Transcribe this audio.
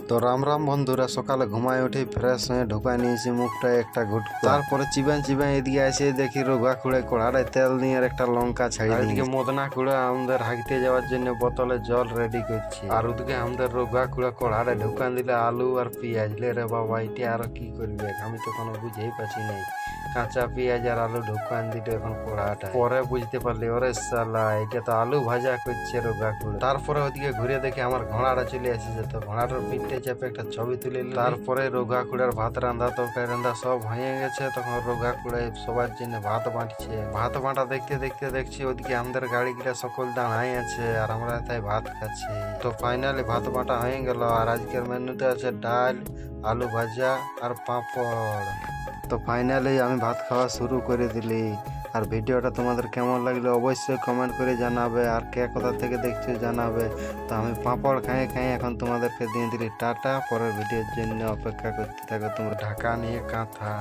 তো রাম রাম বন্ধুরা, সকালে ঘুমায় উঠে ফ্রেশ হয়ে ঢুকায় নিয়েছি মুখটা একটা ঘুটকু। তারপরে চিবান চিবান এদিকে এসে দেখি রোগা খুঁড়ে কড়াড়ে তেল নিয়ে আর একটা লঙ্কা ছাড়ি এদিকে মদনা খুঁড়ে আমাদের হাঁকতে যাওয়ার জন্য বোতলে জল রেডি করছি। আর ওদিকে আমাদের রোগা খুঁড়ে কড়াড়ে ঢুকান দিলে আলু আর পেঁয়াজ। লে রে বাবা, এটা আর কি করবে আমি তো কোনো বুঝেই পাচ্ছি নাই। কাঁচা পেঁয়াজ আর আলু ঢুকান দিল এখন কড়াটা। পরে বুঝতে পারলি ওরে সালা, এটা তো আলু ভাজা করছে রোগা খুঁড়ে। তারপরে ওদিকে ঘুরে দেখে আমার ঘোড়াটা চলে এসেছে। তো ঘোড়াটার পিঠে চেপে একটা ছবি তুলে নিলাম। তারপরে রোগা খুঁড়ার ভাত রান্ধা তরকারি রান্ধা সব হয়ে গেছে। তখন রোগা খুঁড়ে সবার জন্য ভাত বাঁটছে। ভাত বাঁটা দেখতে দেখতে দেখছি ওদিকে আমাদের গাড়িগুলা সকল দাঁড়াই আছে আর আমরা তাই ভাত খাচ্ছি। তো ফাইনালি ভাত বাঁটা হয়ে গেল। আর আজকের মেনুতে আছে ডাল, আলু ভাজা আর পাঁপড়। তো ফাইনালি আমি ভাত খাওয়া শুরু করে দিলি। আর ভিডিওটা তোমাদের কেমন লাগলো অবশ্যই কমেন্ট করে জানাবে। আর কে কোথা থেকে দেখছো জানাবে। তো আমি পাঁপড় খাই খাই এখন তোমাদেরকে দিয়ে দিলি টাটা। পরের ভিডিওর জন্য অপেক্ষা করতে থাকো তোমরা। ঢাকা নিয়ে কাঁথা।